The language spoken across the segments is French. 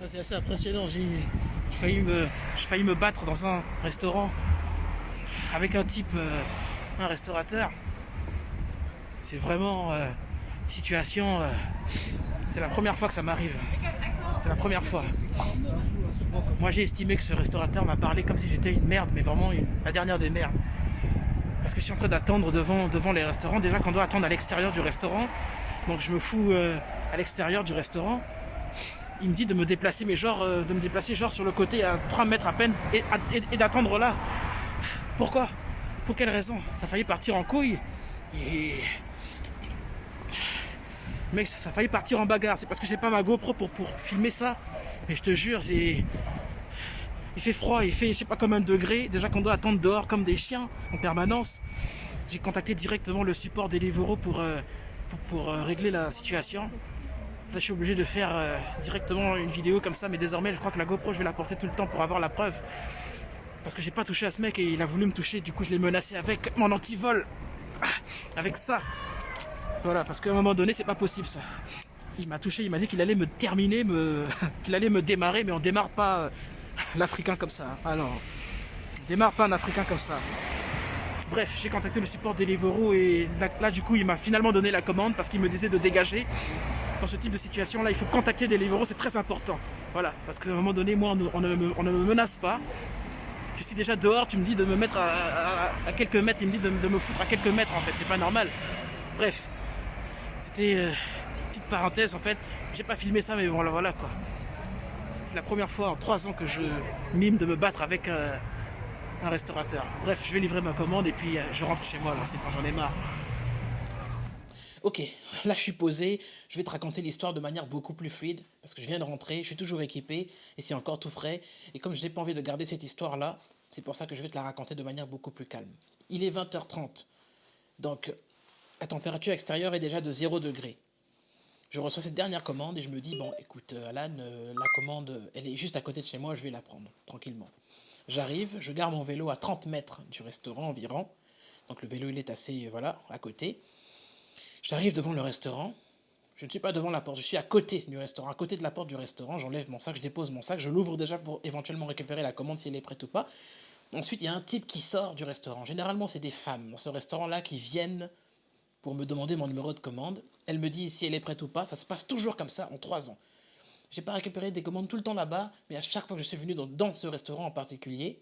c'est assez impressionnant. J'ai failli me battre dans un restaurant avec un type, un restaurateur. C'est vraiment situation. C'est la première fois que ça m'arrive. C'est la première fois. Moi j'ai estimé que ce restaurateur m'a parlé comme si j'étais une merde, mais vraiment la dernière des merdes. Parce que je suis en train d'attendre devant les restaurants. Déjà qu'on doit attendre à l'extérieur du restaurant. Donc je me fous à l'extérieur du restaurant. Il me dit de me déplacer, mais de me déplacer genre sur le côté à 3 mètres à peine et d'attendre là. Pourquoi? Pour quelle raison? Ça a failli partir en couille. Et mec, ça a failli partir en bagarre. C'est parce que j'ai pas ma GoPro pour filmer ça. Mais je te jure, il fait froid, il fait je sais pas combien de degrés. Déjà qu'on doit attendre dehors comme des chiens en permanence. J'ai contacté directement le support Deliveroo pour régler la situation. Là, je suis obligé de faire directement une vidéo comme ça, mais désormais, je crois que la GoPro, je vais la porter tout le temps pour avoir la preuve. Parce que j'ai pas touché à ce mec et il a voulu me toucher, du coup, je l'ai menacé avec mon antivol. Avec ça. Voilà, parce qu'à un moment donné, c'est pas possible ça. Il m'a touché, il m'a dit qu'il allait me terminer, qu'il allait me démarrer, mais on démarre pas l'Africain comme ça. Alors, on démarre pas un Africain comme ça. Bref, j'ai contacté le support Deliveroo et là, du coup, il m'a finalement donné la commande parce qu'il me disait de dégager. Dans ce type de situation là, il faut contacter Deliveroo, c'est très important. Voilà, parce qu'à un moment donné, moi, on ne me menace pas. Je suis déjà dehors, tu me dis de me mettre à quelques mètres, il me dit de me foutre à quelques mètres en fait, c'est pas normal. Bref, c'était une petite parenthèse en fait. J'ai pas filmé ça, mais voilà, voilà quoi. C'est la première fois en 3 ans que je mime de me battre avec un restaurateur. Bref, je vais livrer ma commande et puis je rentre chez moi là, c'est quand j'en ai marre. Ok, là je suis posé, je vais te raconter l'histoire de manière beaucoup plus fluide, parce que je viens de rentrer, je suis toujours équipé, et c'est encore tout frais, et comme je n'ai pas envie de garder cette histoire-là, c'est pour ça que je vais te la raconter de manière beaucoup plus calme. Il est 20h30, donc la température extérieure est déjà de 0 degré. Je reçois cette dernière commande et je me dis, bon écoute Alan, la commande, elle est juste à côté de chez moi, je vais la prendre, tranquillement. J'arrive, je gare mon vélo à 30 mètres du restaurant environ, donc le vélo il est assez, voilà, à côté. J'arrive devant le restaurant, je ne suis pas devant la porte, je suis à côté du restaurant, à côté de la porte du restaurant, j'enlève mon sac, je dépose mon sac, je l'ouvre déjà pour éventuellement récupérer la commande si elle est prête ou pas. Ensuite, il y a un type qui sort du restaurant. Généralement, c'est des femmes dans ce restaurant-là qui viennent pour me demander mon numéro de commande. Elle me dit si elle est prête ou pas, ça se passe toujours comme ça en 3 ans. J'ai pas récupéré des commandes tout le temps là-bas, mais à chaque fois que je suis venu dans ce restaurant en particulier,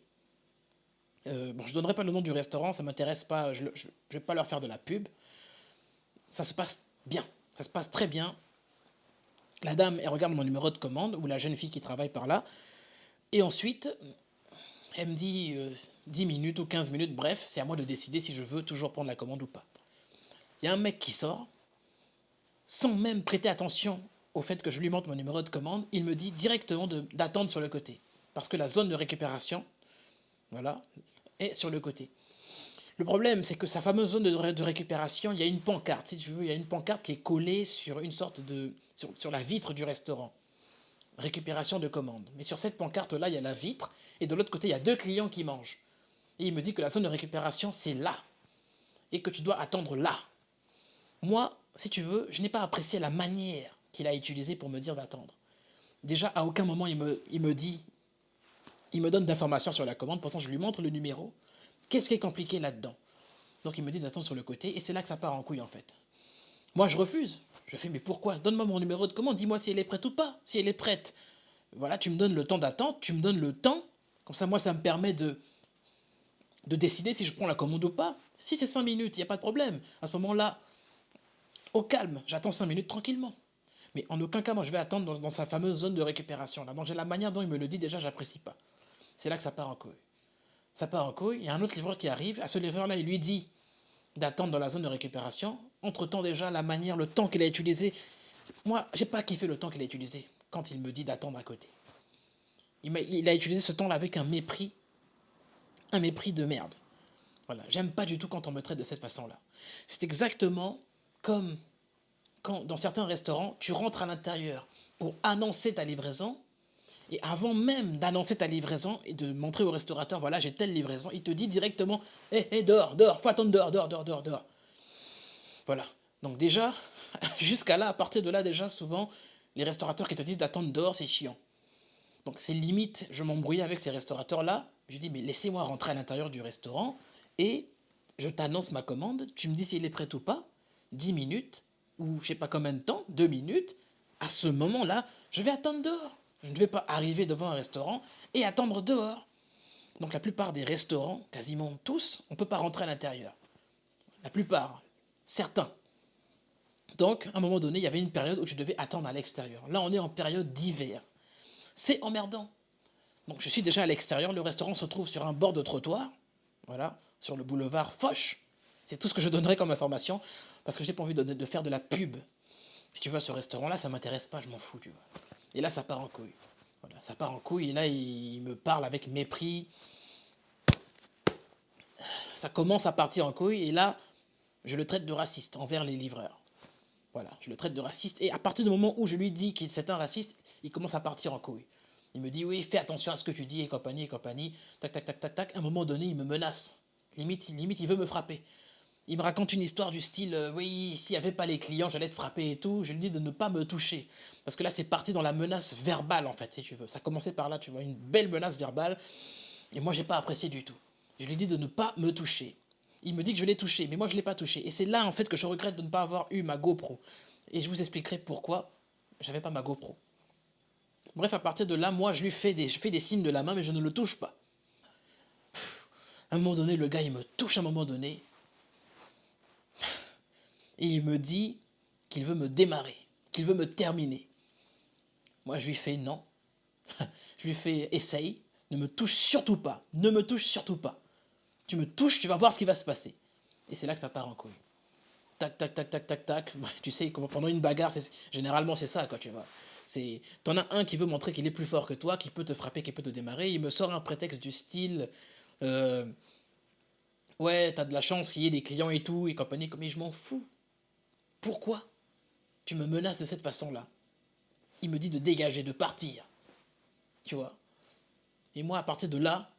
bon, je donnerai pas le nom du restaurant, ça m'intéresse pas, je vais pas leur faire de la pub. Ça se passe bien, ça se passe très bien. La dame, elle regarde mon numéro de commande, ou la jeune fille qui travaille par là, et ensuite, elle me dit 10 minutes ou 15 minutes, bref, c'est à moi de décider si je veux toujours prendre la commande ou pas. Il y a un mec qui sort, sans même prêter attention au fait que je lui montre mon numéro de commande, il me dit directement d'attendre sur le côté. Parce que la zone de récupération, voilà, est sur le côté. Le problème, c'est que sa fameuse zone de récupération, il y a une pancarte, si tu veux, il y a une pancarte qui est collée sur une sorte de... sur la vitre du restaurant. Récupération de commande. Mais sur cette pancarte-là, il y a la vitre, et de l'autre côté, il y a 2 clients qui mangent. Et il me dit que la zone de récupération, c'est là. Et que tu dois attendre là. Moi, si tu veux, je n'ai pas apprécié la manière qu'il a utilisée pour me dire d'attendre. Déjà, à aucun moment, il me dit... Il me donne d'informations sur la commande, pourtant je lui montre le numéro. Qu'est-ce qui est compliqué là-dedans? Donc il me dit d'attendre sur le côté, et c'est là que ça part en couille en fait. Moi je refuse. Je fais mais pourquoi? Donne-moi mon numéro de commande, dis-moi si elle est prête ou pas. Si elle est prête, voilà, tu me donnes le temps d'attente, tu me donnes le temps. Comme ça, moi, ça me permet de décider si je prends la commande ou pas. Si c'est 5 minutes, il n'y a pas de problème. À ce moment-là, au calme, j'attends 5 minutes tranquillement. Mais en aucun cas, moi, je vais attendre dans sa fameuse zone de récupération. Là. Donc la manière dont il me le dit, déjà, j'apprécie pas. C'est là que ça part en couille. Ça part en couille, il y a un autre livreur qui arrive. À ce livreur-là, il lui dit d'attendre dans la zone de récupération. Entre-temps, déjà, la manière, le temps qu'il a utilisé... Moi, j'ai pas kiffé le temps qu'il a utilisé quand il me dit d'attendre à côté. Il a utilisé ce temps-là avec un mépris de merde. Voilà, j'aime pas du tout quand on me traite de cette façon-là. C'est exactement comme quand, dans certains restaurants, tu rentres à l'intérieur pour annoncer ta livraison, et avant même d'annoncer ta livraison et de montrer au restaurateur, voilà, j'ai telle livraison, il te dit directement, hé, dehors, dehors, faut attendre dehors, dehors, dehors, dehors, dehors. Voilà. Donc déjà, jusqu'à là, à partir de là, déjà, souvent, les restaurateurs qui te disent d'attendre dehors, c'est chiant. Donc c'est limite, je m'embrouillais avec ces restaurateurs-là. Je dis, mais laissez-moi rentrer à l'intérieur du restaurant et je t'annonce ma commande. Tu me dis s'il est prêt ou pas. 10 minutes, ou je sais pas combien de temps, 2 minutes. À ce moment-là, je vais attendre dehors. Je ne vais pas arriver devant un restaurant et attendre dehors. Donc la plupart des restaurants, quasiment tous, on ne peut pas rentrer à l'intérieur. La plupart, certains. Donc, à un moment donné, il y avait une période où je devais attendre à l'extérieur. Là, on est en période d'hiver. C'est emmerdant. Donc, je suis déjà à l'extérieur. Le restaurant se trouve sur un bord de trottoir. Voilà, sur le boulevard Foch. C'est tout ce que je donnerai comme information. Parce que je n'ai pas envie de faire de la pub. Si tu vas à ce restaurant-là, ça ne m'intéresse pas, je m'en fous, tu vois. Et là, ça part en couille. Voilà, ça part en couille. Et là, il me parle avec mépris. Ça commence à partir en couille. Et là, je le traite de raciste envers les livreurs. Voilà, je le traite de raciste. Et à partir du moment où je lui dis qu'il c'est un raciste, il commence à partir en couille. Il me dit, oui, fais attention à ce que tu dis, et compagnie, et compagnie. Tac, tac, tac, tac, tac. À un moment donné, il me menace. Limite, il veut me frapper. Il me raconte une histoire du style, oui, s'il n'y avait pas les clients, j'allais te frapper et tout. Je lui dis de ne pas me toucher. Parce que là, c'est parti dans la menace verbale, en fait, si tu veux. Ça commençait par là, tu vois, une belle menace verbale. Et moi, j'ai pas apprécié du tout. Je lui dis de ne pas me toucher. Il me dit que je l'ai touché, mais moi, je ne l'ai pas touché. Et c'est là, en fait, que je regrette de ne pas avoir eu ma GoPro. Et je vous expliquerai pourquoi j'avais pas ma GoPro. Bref, à partir de là, moi, je fais des signes de la main, mais je ne le touche pas. À un moment donné, le gars, il me touche à un moment donné. Et il me dit qu'il veut me démarrer, qu'il veut me terminer. Moi, je lui fais non. Je lui fais essaye, ne me touche surtout pas, ne me touche surtout pas. Tu me touches, tu vas voir ce qui va se passer. Et c'est là que ça part en couille. Tac, tac, tac, tac, tac, tac. Tu sais, pendant une bagarre, généralement c'est ça, quoi, tu vois. T'en as un qui veut montrer qu'il est plus fort que toi, qui peut te frapper, qui peut te démarrer. Il me sort un prétexte du style, euh, ouais, t'as de la chance qu'il y ait des clients et tout, et compagnie. Mais je m'en fous. Pourquoi tu me menaces de cette façon-là? Il me dit de dégager, de partir. Tu vois. Et moi, à partir de là,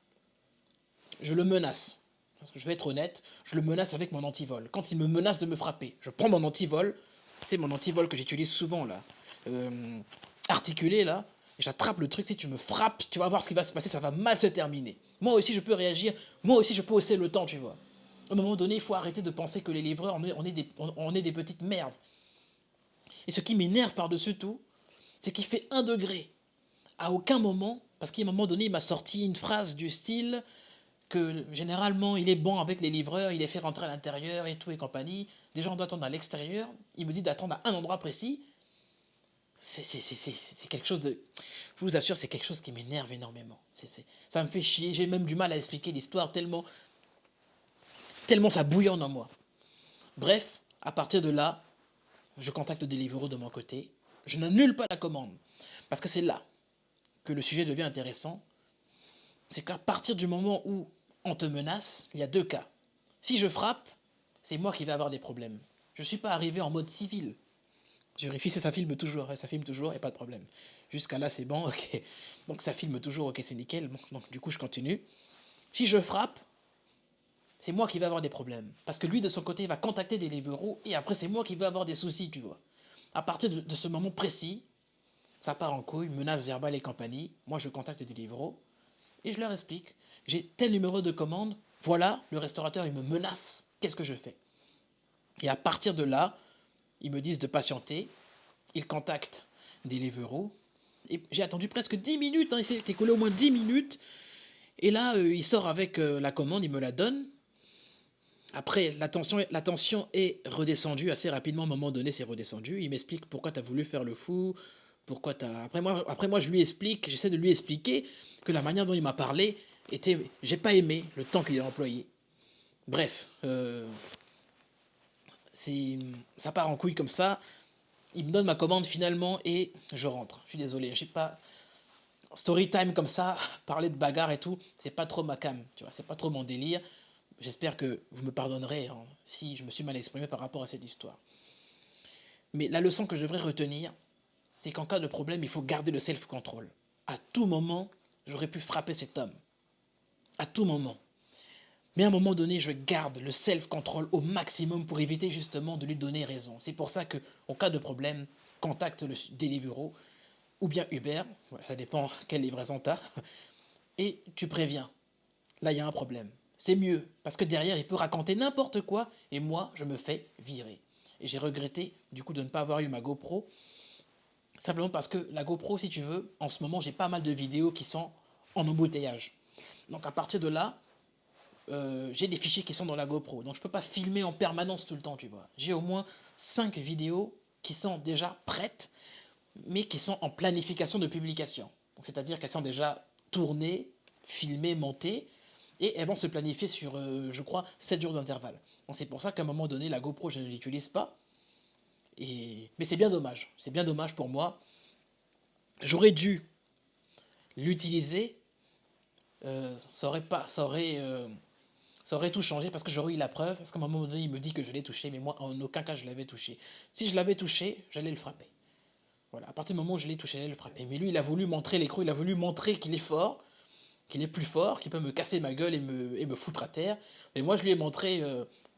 je le menace. Parce que je vais être honnête, je le menace avec mon antivol. Quand il me menace de me frapper, je prends mon antivol, c'est mon antivol que j'utilise souvent là, articulé là, et j'attrape le truc, si tu me frappes, tu vas voir ce qui va se passer, ça va mal se terminer. Moi aussi je peux réagir, moi aussi je peux hausser le temps, tu vois. À un moment donné, il faut arrêter de penser que les livreurs, on est des petites merdes. Et ce qui m'énerve par-dessus tout, c'est qu'il fait 1 degré. À aucun moment, parce qu'à un moment donné, il m'a sorti une phrase du style que généralement il est bon avec les livreurs, il les fait rentrer à l'intérieur et tout et compagnie. Déjà on doit attendre à l'extérieur. Il me dit d'attendre à un endroit précis. C'est quelque chose de... Je vous assure, c'est quelque chose qui m'énerve énormément. Ça me fait chier. J'ai même du mal à expliquer l'histoire tellement ça bouillonne en moi. Bref, à partir de là, je contacte Deliveroo de mon côté. Je n'annule pas la commande. Parce que c'est là que le sujet devient intéressant. C'est qu'à partir du moment où on te menace, il y a 2 cas. Si je frappe, c'est moi qui vais avoir des problèmes. Je ne suis pas arrivé en mode civil. Je vérifie si ça filme toujours, ça filme toujours, il n'y a pas de problème. Jusqu'à là, c'est bon, ok. Donc ça filme toujours, ok, c'est nickel. Bon, donc du coup, je continue. Si je frappe, c'est moi qui vais avoir des problèmes. Parce que lui, de son côté, il va contacter des Deliveroo et après, c'est moi qui vais avoir des soucis, tu vois. À partir de ce moment précis, ça part en couille, menace verbale et compagnie. Moi, je contacte des Deliveroo et je leur explique. J'ai tel numéro de commande, voilà, le restaurateur, il me menace, qu'est-ce que je fais? Et à partir de là, ils me disent de patienter, ils contactent Deliveroo, et j'ai attendu presque 10 minutes, il s'est écoulé au moins 10 minutes, et là, il sort avec la commande, il me la donne. Après, la tension est redescendue assez rapidement, à un moment donné, c'est redescendu. Il m'explique pourquoi tu as voulu faire le fou, pourquoi tu as... Après moi, je lui explique, j'essaie de lui expliquer que la manière dont il m'a parlé était... J'ai pas aimé le temps qu'il a employé. Bref, ça part en couille comme ça. Il me donne ma commande finalement et je rentre. Je suis désolé, j'ai pas... Story time comme ça, parler de bagarre et tout, c'est pas trop ma cam, tu vois, c'est pas trop mon délire. J'espère que vous me pardonnerez si je me suis mal exprimé par rapport à cette histoire. Mais la leçon que je devrais retenir, c'est qu'en cas de problème, il faut garder le self-control. À tout moment, j'aurais pu frapper cet homme. À tout moment. Mais à un moment donné, je garde le self-control au maximum pour éviter justement de lui donner raison. C'est pour ça qu'en cas de problème, contacte le Deliveroo. ou bien Uber, voilà, ça dépend quelle livraison t'as, et tu préviens. Là, il y a un problème. C'est mieux, parce que derrière, il peut raconter n'importe quoi, et moi, je me fais virer. Et j'ai regretté, du coup, de ne pas avoir eu ma GoPro, simplement parce que la GoPro, si tu veux, en ce moment, j'ai pas mal de vidéos qui sont en embouteillage. Donc à partir de là, j'ai des fichiers qui sont dans la GoPro. Donc je peux pas filmer en permanence tout le temps, tu vois. J'ai au moins 5 vidéos qui sont déjà prêtes, mais qui sont en planification de publication. C'est-à-dire qu'elles sont déjà tournées, filmées, montées, et elles vont se planifier sur, je crois, 7 jours d'intervalle. Donc c'est pour ça qu'à un moment donné, la GoPro, je ne l'utilise pas. Mais c'est bien dommage. C'est bien dommage pour moi. J'aurais dû l'utiliser. Ça aurait tout changé parce que j'aurais eu la preuve. Parce qu'à un moment donné, il me dit que je l'ai touché, mais moi, en aucun cas, je l'avais touché. Si je l'avais touché, j'allais le frapper. Voilà, à partir du moment où je l'ai touché, j'allais le frapper. Mais lui, il a voulu montrer l'écrou, il a voulu montrer qu'il est fort, qu'il est plus fort, qu'il peut me casser ma gueule et me foutre à terre. Mais moi, je lui ai montré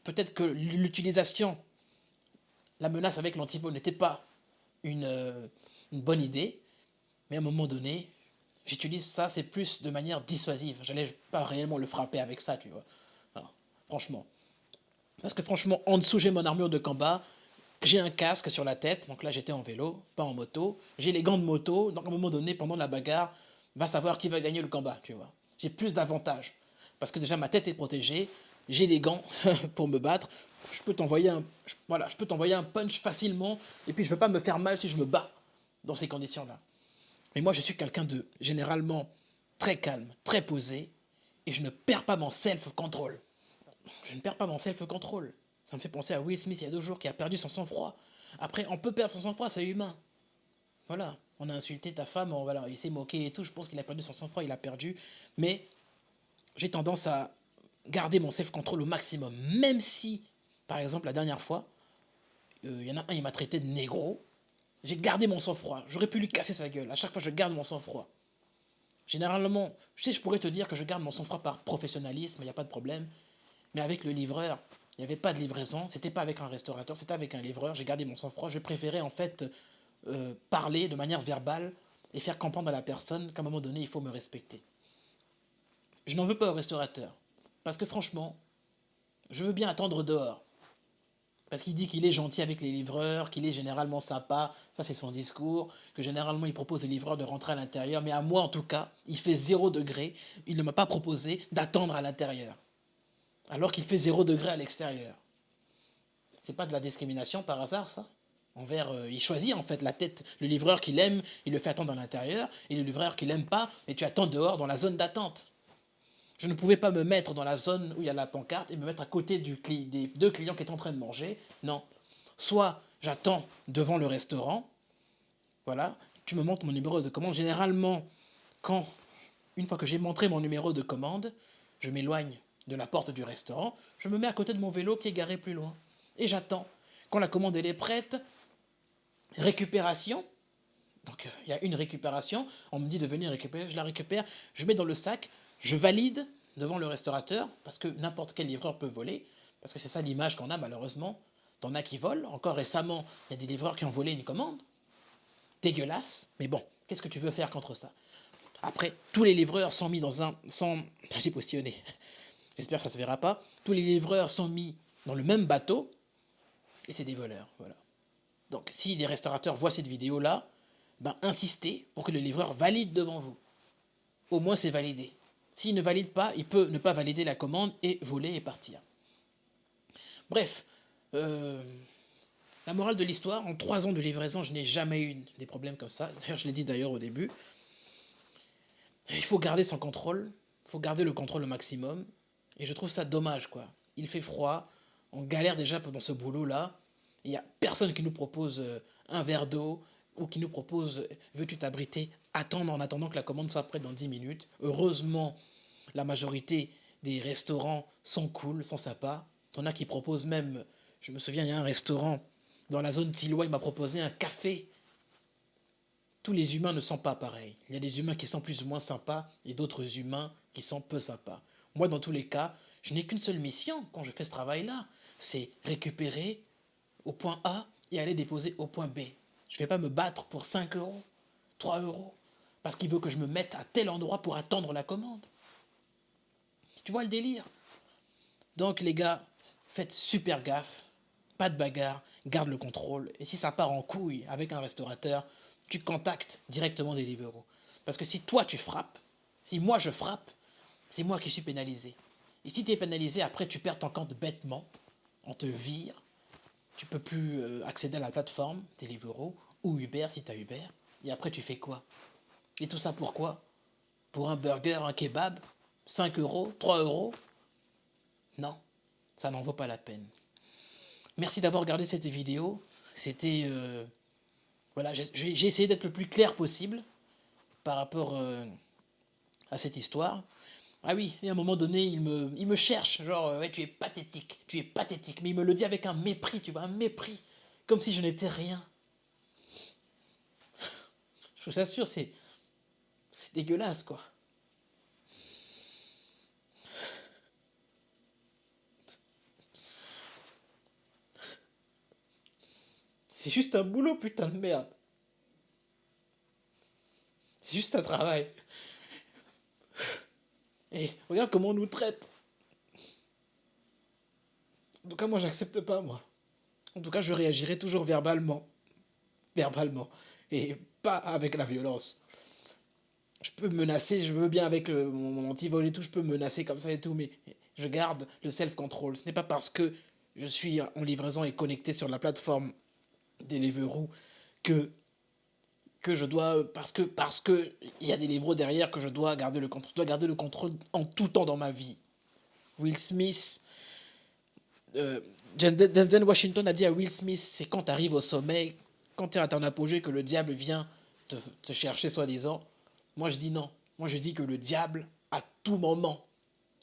peut-être que l'utilisation, la menace avec l'antipode n'était pas une bonne idée. Mais à un moment donné, j'utilise ça, c'est plus de manière dissuasive. J'allais pas réellement le frapper avec ça, tu vois. Non, franchement. Parce que franchement, en dessous, j'ai mon armure de combat, j'ai un casque sur la tête, donc là j'étais en vélo, pas en moto. J'ai les gants de moto, donc à un moment donné, pendant la bagarre, va savoir qui va gagner le combat, tu vois. J'ai plus d'avantages. Parce que déjà ma tête est protégée, j'ai des gants pour me battre. Voilà, je peux t'envoyer un punch facilement, et puis je veux pas me faire mal si je me bats dans ces conditions-là. Mais moi, je suis quelqu'un de généralement très calme, très posé, et je ne perds pas mon self-control. Je ne perds pas mon self-control. Ça me fait penser à Will Smith il y a 2 jours qui a perdu son sang-froid. Après, on peut perdre son sang-froid, c'est humain. Voilà, on a insulté ta femme, voilà, il s'est moqué et tout, je pense qu'il a perdu son sang-froid, il a perdu. Mais j'ai tendance à garder mon self-control au maximum. Même si, par exemple, la dernière fois, il y en a un, il m'a traité de négro. J'ai gardé mon sang-froid. J'aurais pu lui casser sa gueule. À chaque fois, je garde mon sang-froid. Généralement, je pourrais te dire que je garde mon sang-froid par professionnalisme, il n'y a pas de problème. Mais avec le livreur, il n'y avait pas de livraison, c'était pas avec un restaurateur, c'était avec un livreur. J'ai gardé mon sang-froid. Je préférais en fait parler de manière verbale et faire comprendre à la personne qu'à un moment donné, il faut me respecter. Je n'en veux pas au restaurateur. Parce que franchement, je veux bien attendre dehors. Parce qu'il dit qu'il est gentil avec les livreurs, qu'il est généralement sympa, ça c'est son discours, que généralement il propose aux livreurs de rentrer à l'intérieur, mais à moi en tout cas, il fait 0 degré, il ne m'a pas proposé d'attendre à l'intérieur, alors qu'il fait 0 degré à l'extérieur. C'est pas de la discrimination par hasard ça il choisit en fait la tête, le livreur qu'il aime, il le fait attendre à l'intérieur, et le livreur qu'il aime pas, et tu attends dehors dans la zone d'attente. Je ne pouvais pas me mettre dans la zone où il y a la pancarte et me mettre à côté des 2 clients qui étaient en train de manger. Non. Soit j'attends devant le restaurant, voilà, tu me montres mon numéro de commande. Généralement, une fois que j'ai montré mon numéro de commande, je m'éloigne de la porte du restaurant, je me mets à côté de mon vélo qui est garé plus loin. Et j'attends. Quand la commande elle est prête, récupération. Donc il y a une récupération, on me dit de venir récupérer, je la récupère, je mets dans le sac, je valide devant le restaurateur, parce que n'importe quel livreur peut voler, parce que c'est ça l'image qu'on a malheureusement. T'en as qui volent, encore récemment, il y a des livreurs qui ont volé une commande. Dégueulasse, mais bon, qu'est-ce que tu veux faire contre ça? Après, tous les livreurs sont mis dans un... J'ai positionné, j'espère que ça se verra pas. Tous les livreurs sont mis dans le même bateau, et c'est des voleurs, voilà. Donc si les restaurateurs voient cette vidéo-là, ben insistez pour que le livreur valide devant vous. Au moins c'est validé. S'il ne valide pas, il peut ne pas valider la commande et voler et partir. Bref, la morale de l'histoire, en 3 ans de livraison, je n'ai jamais eu des problèmes comme ça. D'ailleurs, je l'ai dit d'ailleurs au début. Il faut garder son contrôle, il faut garder le contrôle au maximum. Et je trouve ça dommage, quoi. Il fait froid, on galère déjà pendant ce boulot-là. Il n'y a personne qui nous propose un verre d'eau ou qui nous propose veux-tu t'abriter, attendre en attendant que la commande soit prête dans 10 minutes. Heureusement, la majorité des restaurants sont cool, sont sympas. T'en as qui proposent même, je me souviens, il y a un restaurant dans la zone Tilloy, il m'a proposé un café. Tous les humains ne sont pas pareils. Il y a des humains qui sont plus ou moins sympas et d'autres humains qui sont peu sympas. Moi, dans tous les cas, je n'ai qu'une seule mission quand je fais ce travail-là, c'est récupérer au point A et aller déposer au point B. Je ne vais pas me battre pour 5 euros. 3 euros. Parce qu'il veut que je me mette à tel endroit pour attendre la commande. Tu vois le délire? Donc les gars, faites super gaffe. Pas de bagarre, garde le contrôle. Et si ça part en couille avec un restaurateur, tu contactes directement Deliveroo. Parce que si toi tu frappes, si moi je frappe, c'est moi qui suis pénalisé. Et si tu es pénalisé, après tu perds ton compte bêtement, on te vire, tu peux plus accéder à la plateforme Deliveroo ou Uber si tu as Uber. Et après tu fais quoi? Et tout ça pourquoi? Pour un burger, un kebab? 5 euros? 3 euros? Non, ça n'en vaut pas la peine. Merci d'avoir regardé cette vidéo. C'était... voilà, j'ai essayé d'être le plus clair possible par rapport à cette histoire. Ah oui, et à un moment donné, il me cherche, genre, ouais, tu es pathétique. Mais il me le dit avec un mépris, tu vois, un mépris. Comme si je n'étais rien. Je vous assure, c'est dégueulasse, quoi. C'est juste un boulot, putain de merde. C'est juste un travail. Et regarde comment on nous traite. En tout cas, moi, j'accepte pas, moi. En tout cas, je réagirai toujours verbalement. Verbalement. Et pas avec la violence. Je peux menacer, je veux bien avec mon antivol et tout, je peux menacer comme ça et tout, mais je garde le self-control. Ce n'est pas parce que je suis en livraison et connecté sur la plateforme Deliveroo que je dois, parce que il y a des livreaux derrière, que je dois garder le contrôle. Je dois garder le contrôle en tout temps dans ma vie. Will Smith, euh, Denzel Washington a dit à Will Smith, c'est quand tu arrives au sommet, quand tu es à ton apogée, que le diable vient te chercher soi-disant. Moi je dis non. Moi je dis que le diable, à tout moment,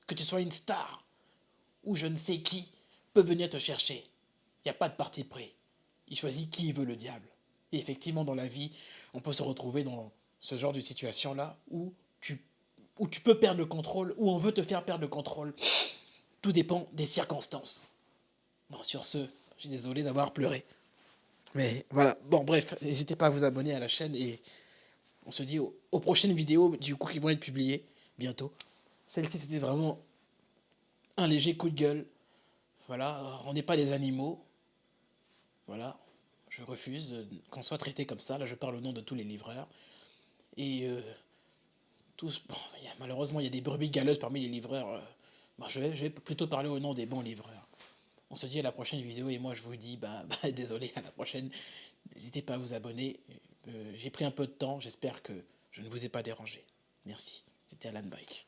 que tu sois une star ou je ne sais qui, peut venir te chercher. Il n'y a pas de parti pris. Il choisit qui veut le diable. Et effectivement, dans la vie, on peut se retrouver dans ce genre de situation-là où tu peux perdre le contrôle, où on veut te faire perdre le contrôle. Tout dépend des circonstances. Bon, sur ce, je suis désolé d'avoir pleuré. Mais voilà, bon bref, n'hésitez pas à vous abonner à la chaîne et on se dit aux prochaines vidéos du coup qui vont être publiées bientôt. Celle-ci c'était vraiment un léger coup de gueule. Voilà, on n'est pas des animaux. Voilà, je refuse qu'on soit traité comme ça. Là, je parle au nom de tous les livreurs. Et tous, bon, malheureusement, il y a des brebis galeuses parmi les livreurs. Bon, je vais plutôt parler au nom des bons livreurs. On se dit à la prochaine vidéo et moi je vous dis, désolé, à la prochaine. N'hésitez pas à vous abonner. J'ai pris un peu de temps, j'espère que je ne vous ai pas dérangé. Merci, c'était Alan Bike.